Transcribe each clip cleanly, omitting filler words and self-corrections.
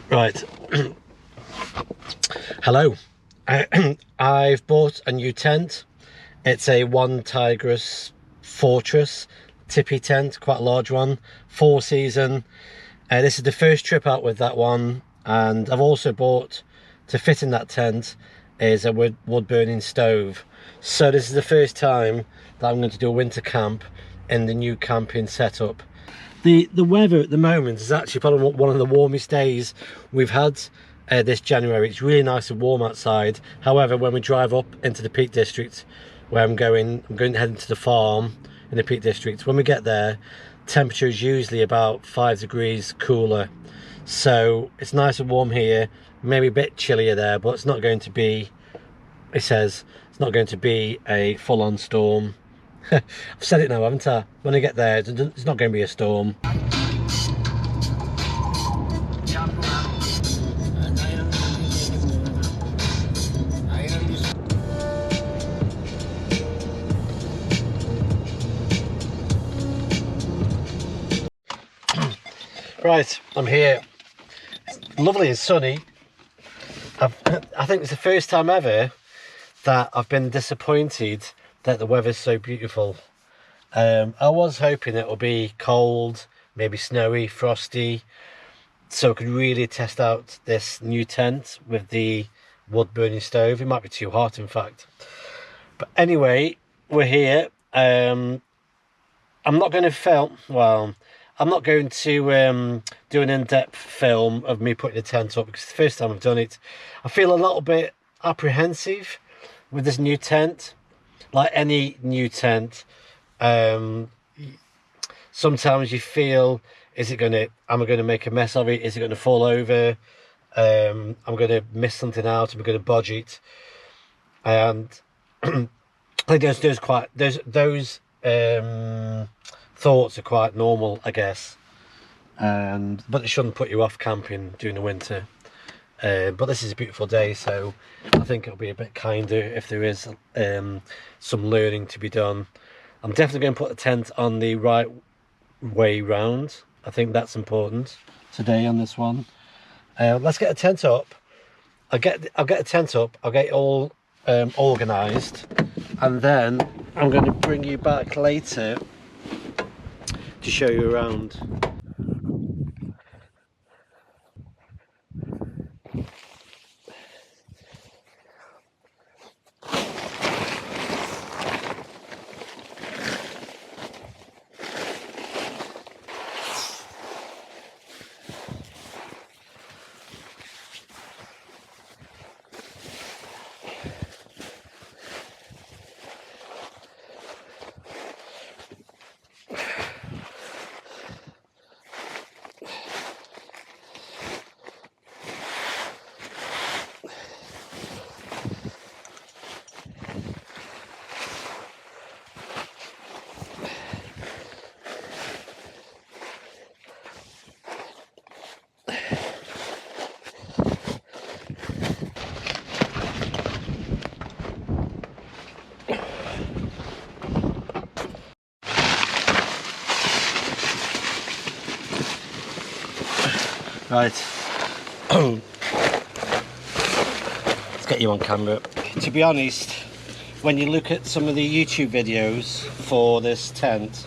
Right. Hello. I've bought a new tent. It's a One Tigris Fortress tippy tent, quite a large one, 4-season. This is the first trip out with that one, and I've also bought, to fit in that tent, is a wood burning stove. So this is the first time that I'm going to do a winter camp in the new camping setup. The weather at the moment is actually probably one of the warmest days we've had this January. It's really nice and warm outside. However, when we drive up into the Peak District, where I'm going heading to the farm in the Peak District, when we get there, temperature is usually about 5 degrees cooler. So it's nice and warm here, maybe a bit chillier there, but it's not going to be, it says, it's not going to be a full-on storm. I've said it now, haven't I? When I get there, it's not going to be a storm. Right, I'm here. It's lovely and sunny. I think it's the first time ever that I've been disappointed that the weather's so beautiful. I was hoping it would be cold, maybe snowy, frosty, so I could really test out this new tent with the wood burning stove. It might be too hot, in fact. But anyway, we're here. I'm not going to film, well, I'm not going to do an in-depth film of me putting the tent up, because it's the first time I've done it. I feel a little bit apprehensive with this new tent. Like any new tent, sometimes you feel, am I going to make a mess of it? Is it going to fall over? I'm going to miss something out. I'm going to bodge it. And I think those thoughts are quite normal, I guess. But it shouldn't put you off camping during the winter. But this is a beautiful day, so I think it'll be a bit kinder if there is some learning to be done. I'm definitely going to put the tent on the right way round. I think that's important today on this one. Let's get a tent up. I'll get a tent up. I'll get it all organised, and then I'm going to bring you back later to show you around. Right, let's get you on camera. To be honest, when you look at some of the YouTube videos for this tent,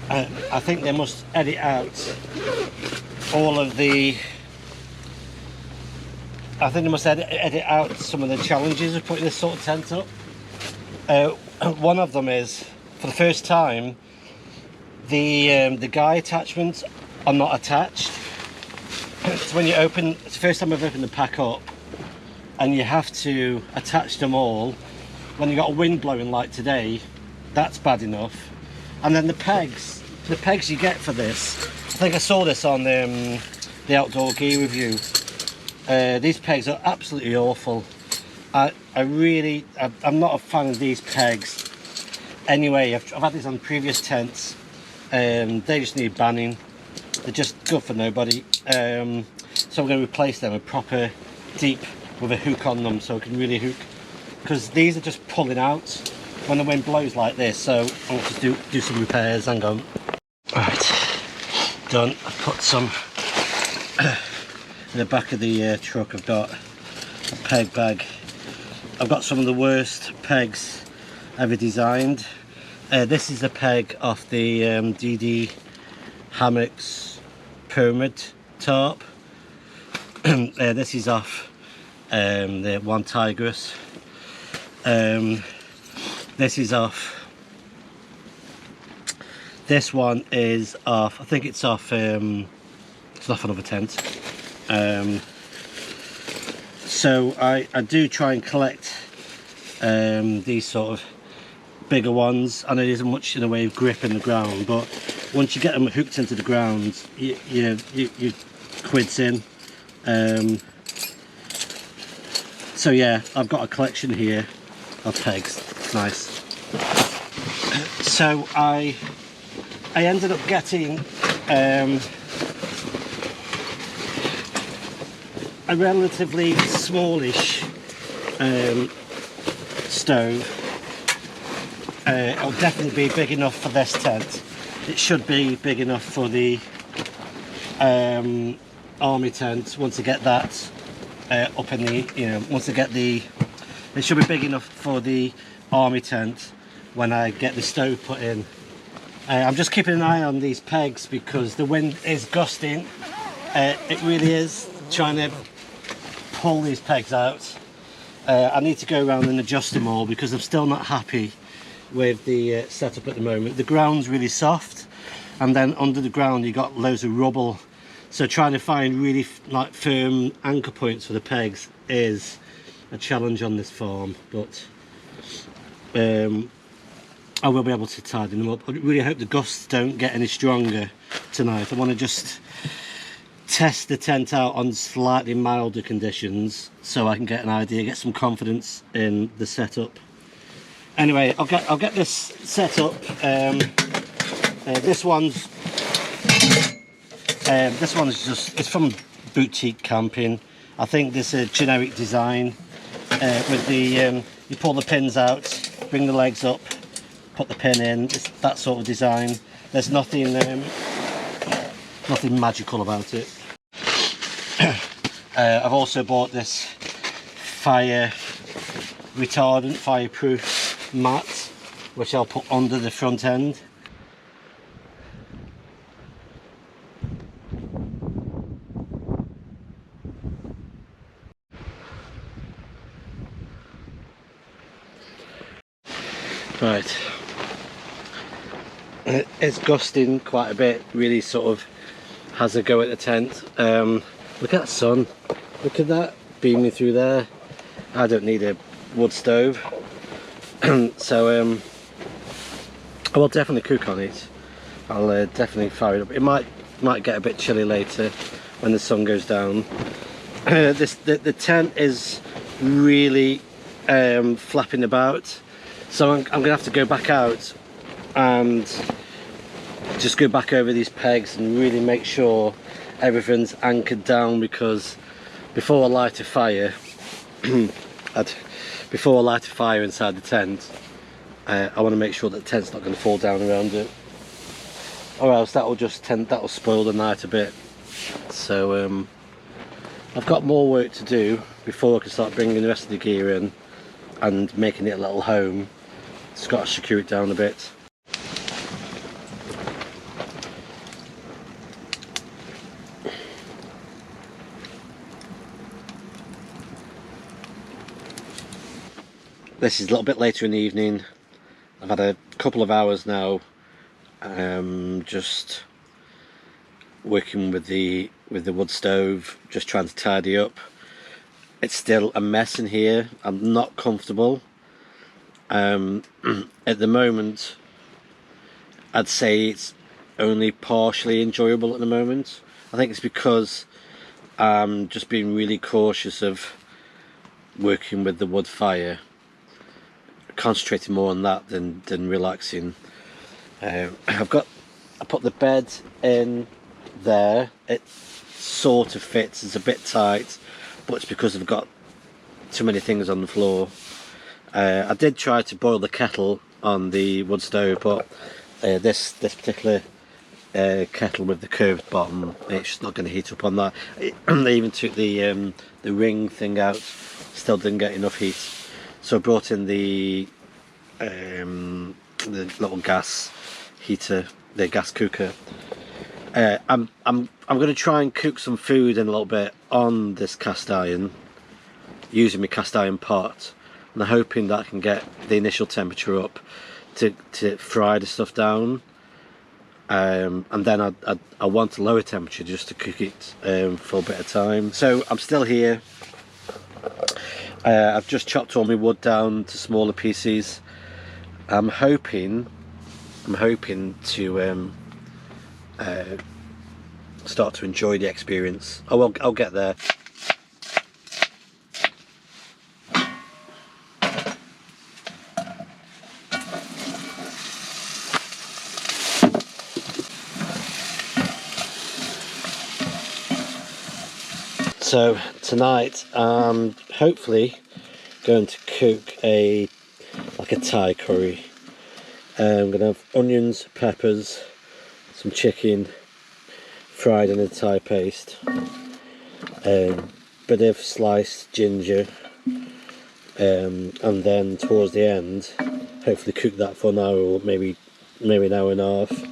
I think they must edit out all of the... I think they must edit out some of the challenges of putting this sort of tent up. One of them is, for the first time, the guy attachments are not attached. So when you open, it's the first time I've opened the pack up, and you have to attach them all. When you've got a wind blowing like today, that's bad enough. And then the pegs you get for this, I think I saw this on the Outdoor Gear review. These pegs are absolutely awful. I'm not a fan of these pegs. Anyway, I've had these on previous tents. They just need banning. They're just good for nobody. So I'm going to replace them with proper deep with a hook on them, so I can really hook, because these are just pulling out when the wind blows like this. So I'll just do some repairs. Hang on. Right, done. I've put some in the back of the truck I've got a peg bag. I've got some of the worst pegs ever designed. This is a peg off the DD Hammocks Pyramid tarp. This is off the One Tigris. This is off. This one is off. I think it's off. It's off another tent. So I do try and collect these sort of bigger ones, and it isn't much in the way of grip in the ground, but once you get them hooked into the ground, you quids in. So yeah, I've got a collection here of pegs. It's nice. So I ended up getting a relatively smallish stove. It'll definitely be big enough for this tent. It should be big enough for the army tent once I get that up in the, once I get the, it should be big enough for the army tent when I get the stove put in. I'm just keeping an eye on these pegs because the wind is gusting. It really is, trying to pull these pegs out. I need to go around and adjust them all because I'm still not happy with the setup at the moment. The ground's really soft, and then under the ground you got loads of rubble, so trying to find really like firm anchor points for the pegs is a challenge on this farm, but I will be able to tidy them up. I really hope the gusts don't get any stronger tonight. I want to just test the tent out on slightly milder conditions so I can get an idea, get some confidence in the setup. Anyway, I'll get this set up. This one's just, it's from Boutique Camping. I think this is a generic design with the you pull the pins out, bring the legs up, put the pin in. It's that sort of design. There's nothing nothing magical about it. I've also bought this fire retardant, fireproof mat, which I'll put under the front end. Right, it's gusting quite a bit, really sort of has a go at the tent. Look at that sun, look at that beaming through there. I don't need a wood stove. So I will definitely cook on it. I'll definitely fire it up. It might get a bit chilly later when the sun goes down. The tent is really flapping about, so I'm gonna have to go back out and just go back over these pegs and really make sure everything's anchored down, because before I light a fire before I light a fire inside the tent, I want to make sure that the tent's not going to fall down around it, or else that'll spoil the night a bit. So I've got more work to do before I can start bringing the rest of the gear in and making it a little home. Just got to secure it down a bit. This is a little bit later in the evening. I've had a couple of hours now just working with the wood stove, just trying to tidy up. It's still a mess in here. I'm not comfortable. At the moment I'd say it's only partially enjoyable at the moment. I think it's because I'm just being really cautious of working with the wood fire, concentrating more on that than relaxing. I put the bed in there. It sort of fits. It's a bit tight, but it's because I've got too many things on the floor. I did try to boil the kettle on the wood stove, but this particular kettle with the curved bottom. It's just not going to heat up on that. They even took the ring thing out, still didn't get enough heat. So I brought in the little gas heater, the gas cooker. I'm going to try and cook some food in a little bit on this cast iron, using my cast iron pot, and I'm hoping that I can get the initial temperature up to fry the stuff down. And then I want a lower temperature just to cook it for a bit of time. So I'm still here. I've just chopped all my wood down to smaller pieces. I'm hoping to start to enjoy the experience. Oh, I'll get there. So tonight I'm hopefully going to cook like a Thai curry. I'm going to have onions, peppers, some chicken fried in a Thai paste, bit of sliced ginger, and then towards the end hopefully cook that for an hour or maybe an hour and a half,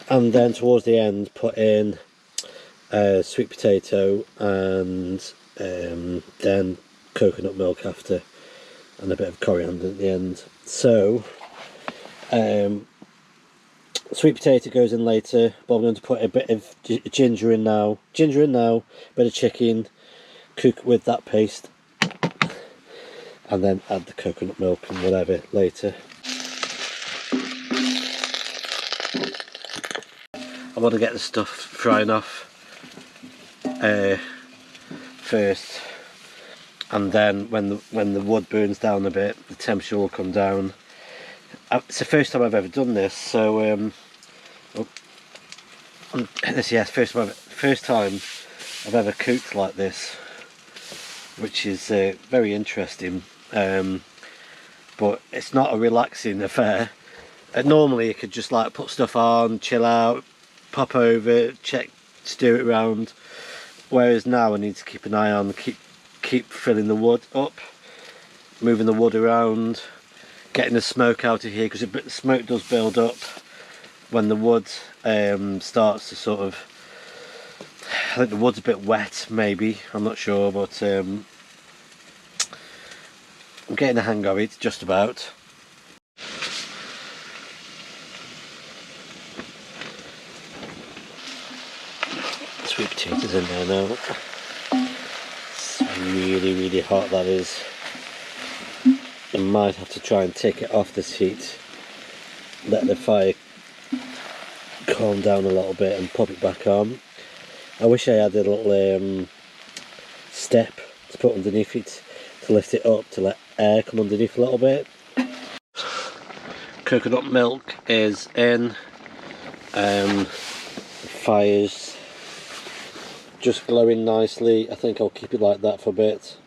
and then towards the end put in sweet potato and then coconut milk after, and a bit of coriander at the end. So sweet potato goes in later, but I'm going to put a bit of ginger in now, bit of chicken, cook with that paste, and then add the coconut milk and whatever later. I want to get the stuff frying off first, and then when the wood burns down a bit, the temperature will come down. It's the first time I've ever done this, so first time I've ever cooked like this, which is very interesting. But it's not a relaxing affair. Normally you could just like put stuff on, chill out, pop over, stir it around. Whereas now I need to keep an eye on, keep filling the wood up, moving the wood around, getting the smoke out of here, because the smoke does build up when the wood starts to sort of, I think the wood's a bit wet maybe, I'm not sure, but I'm getting the hang of it just about. Sweet potatoes in there now. It's really hot, that is. I might have to try and take it off this heat, let the fire calm down a little bit and pop it back on. I wish I had a little step to put underneath it to lift it up, to let air come underneath a little bit. Coconut milk is in. The fire's just glowing nicely. I think I'll keep it like that for a bit.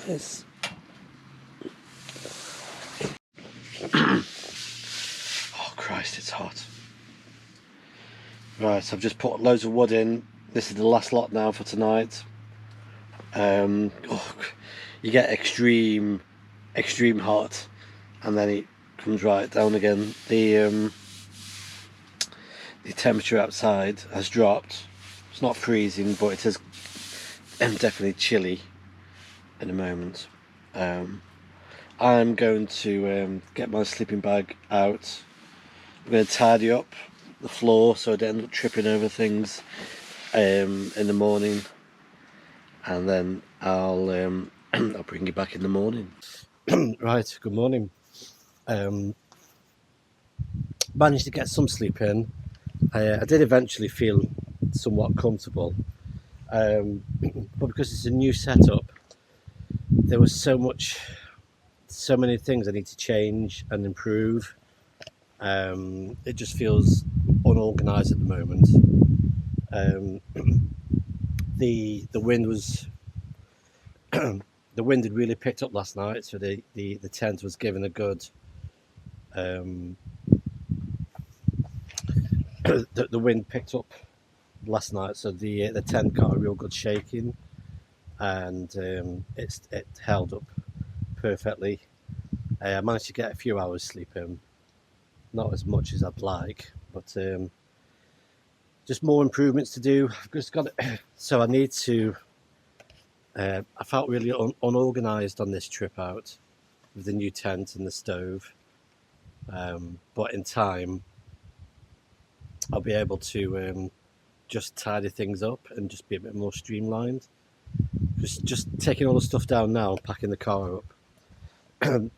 Yes. Oh Christ, it's hot. Right, I've just put loads of wood in. This is the last lot now for tonight. You get extreme hot, and then it comes right down again. The temperature outside has dropped. It's not freezing, but it is definitely chilly in a moment. I'm going to get my sleeping bag out. I'm going to tidy up the floor so I don't end up tripping over things in the morning, and then I'll bring you back in the morning. Right, good morning. Managed to get some sleep in. I did eventually feel somewhat comfortable, But because it's a new setup, there was so many things I need to change and improve. It just feels unorganized at the moment. Um, the wind was the wind had really picked up last night, so the tent was given a good. Um, the wind picked up last night, so the tent got a real good shaking, and it held up perfectly. I managed to get a few hours sleep in, not as much as I'd like, but just more improvements to do. I've just got so I need to. I felt really unorganized on this trip out with the new tent and the stove, but in time I'll be able to just tidy things up and just be a bit more streamlined. Just taking all the stuff down now and packing the car up